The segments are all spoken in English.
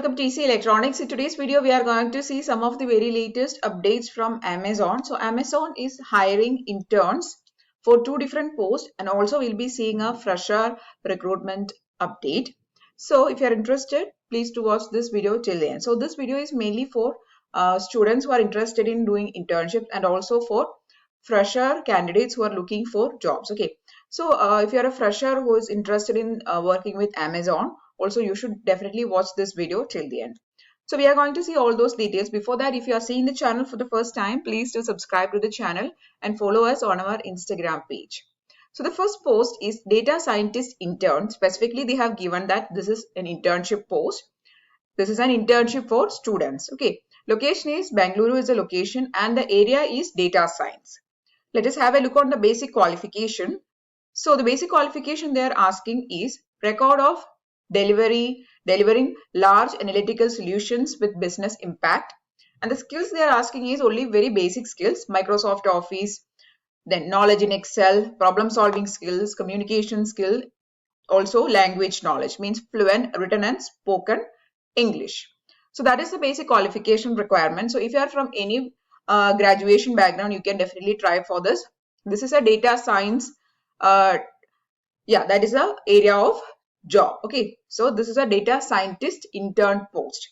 welcome to TC Electronics. In today's video, we are going to see some of the very latest updates from Amazon. So Amazon is hiring interns for 2 different posts, and also we'll be seeing a fresher recruitment update. So if you are interested, please do watch this video till the end. So this video is mainly for students who are interested in doing internships and also for fresher candidates who are looking for jobs. Okay. So if you are a fresher who is interested in working with Amazon, also you should definitely watch this video till the end. So we are going to see all those details. Before that, if you are seeing the channel for the first time, please do subscribe to the channel and follow us on our Instagram page. So the first post is data scientist intern. Specifically, they have given that this is an internship post. This is an internship for students. Okay. Location is Bengaluru is the location and the area is data science. Let us have a look on the basic qualification. So the basic qualification they are asking is record of delivering large analytical solutions with business impact. And the skills they are asking is only very basic skills, Microsoft Office, then knowledge in Excel, problem solving skills, communication skill, also language knowledge, means fluent written and spoken English. So that is the basic qualification requirement. So if you are from any graduation background, you can definitely try for this. This is a data science, that is the area of job. Okay, so this is a data scientist intern post.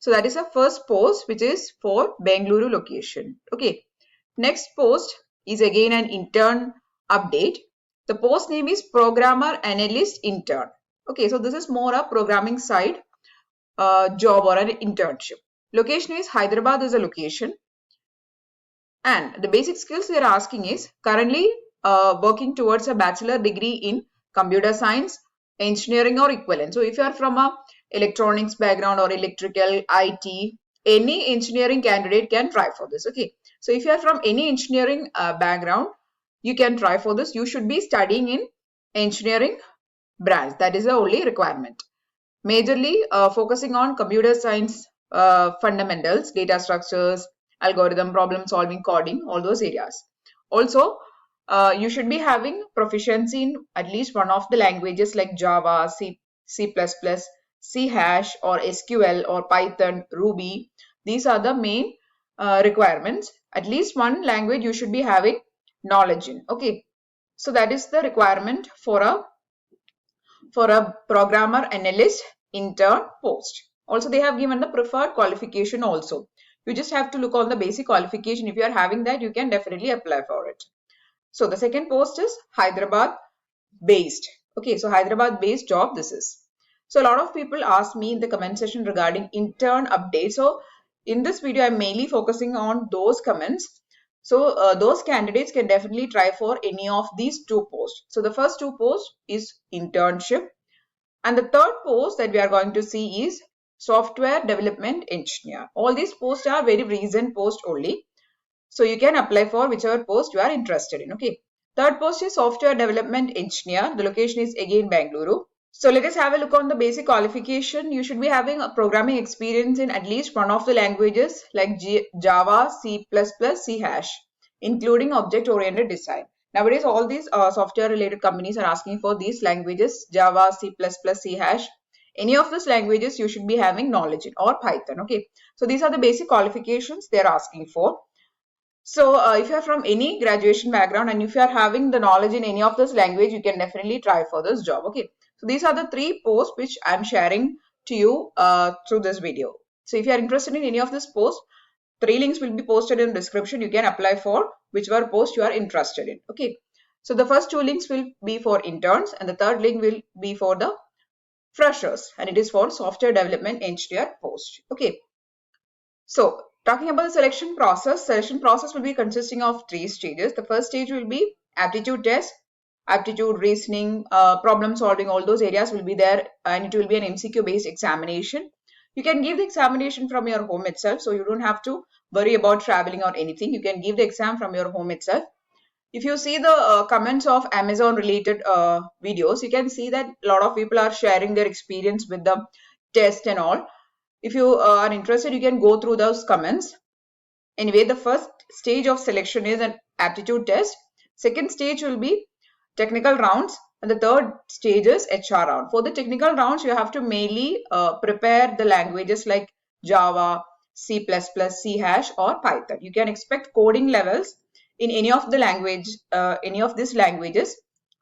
So that is the first post, which is for Bengaluru location. Okay, next post is again an intern update. The post name is programmer analyst intern. Okay, so this is more a programming side job or an internship. Location is Hyderabad is a location. And the basic skills they are asking is currently working towards a bachelor degree in computer science, engineering or equivalent. So if you are from a electronics background or electrical, IT, any engineering candidate can try for this. Okay. So if you are from any engineering background, you can try for this. You should be studying in engineering branch. That is the only requirement. Majorly focusing on computer science fundamentals, data structures, algorithm, problem solving, coding, all those areas. Also, you should be having proficiency in at least one of the languages like Java, C++, C#, or SQL or Python, Ruby. These are the main requirements. At least one language you should be having knowledge in. Okay, so that is the requirement for a programmer analyst intern post. Also, they have given the preferred qualification also. You just have to look on the basic qualification. If you are having that, you can definitely apply for it. So the second post is Hyderabad based. Okay, so Hyderabad based job this is. So a lot of people ask me in the comment section regarding intern updates. So in this video, I'm mainly focusing on those comments. So those candidates can definitely try for any of these 2 posts. So the first 2 posts is internship. And the third post that we are going to see is software development engineer. All these posts are very recent posts only. So you can apply for whichever post you are interested in. Okay. Third post is software development engineer. The location is again Bengaluru. So let us have a look on the basic qualification. You should be having a programming experience in at least one of the languages like Java, C++, C#, including object-oriented design. Nowadays, all these software-related companies are asking for these languages, Java, C++, C#. Any of these languages you should be having knowledge in, or Python. Okay. So these are the basic qualifications they are asking for. So if you are from any graduation background and if you are having the knowledge in any of this language, you can definitely try for this job. Okay. So these are the 3 posts which I am sharing to you through this video. So if you are interested in any of this post, 3 links will be posted in the description. You can apply for whichever post you are interested in. Okay. So the first 2 links will be for interns and the third link will be for the freshers, and it is for software development engineer post. Okay. So talking about the selection process will be consisting of 3 stages. The first stage will be aptitude test, aptitude, reasoning, problem solving, all those areas will be there, and it will be an MCQ based examination. You can give the examination from your home itself, so you don't have to worry about traveling or anything. You can give the exam from your home itself. If you see the comments of Amazon related videos, you can see that a lot of people are sharing their experience with the test and all. If you are interested, you can go through those comments. Anyway, the first stage of selection is an aptitude test. Second stage will be technical rounds. And the third stage is HR round. For the technical rounds, you have to mainly prepare the languages like Java, C++, C hash, or Python. You can expect coding levels in any of the language, any of these languages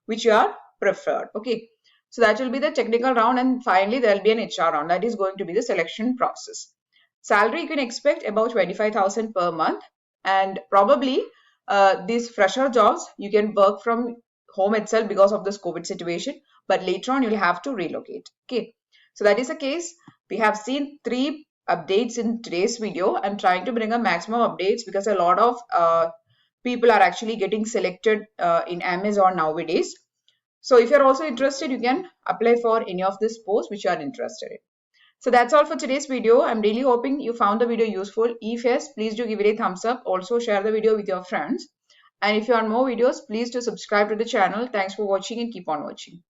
which you are preferred. Okay. So that will be the technical round, and finally there will be an HR round. That is going to be the selection process. Salary you can expect about 25,000 per month, and probably these fresher jobs you can work from home itself because of this COVID situation, but later on you'll have to relocate. Okay, so that is the case. We have seen 3 updates in today's video. I'm trying to bring a maximum updates because a lot of people are actually getting selected in Amazon nowadays. So if you're also interested, you can apply for any of these posts which you are interested in. So that's all for today's video. I'm really hoping you found the video useful. If yes, please do give it a thumbs up. Also share the video with your friends. And if you want more videos, please do subscribe to the channel. Thanks for watching and keep on watching.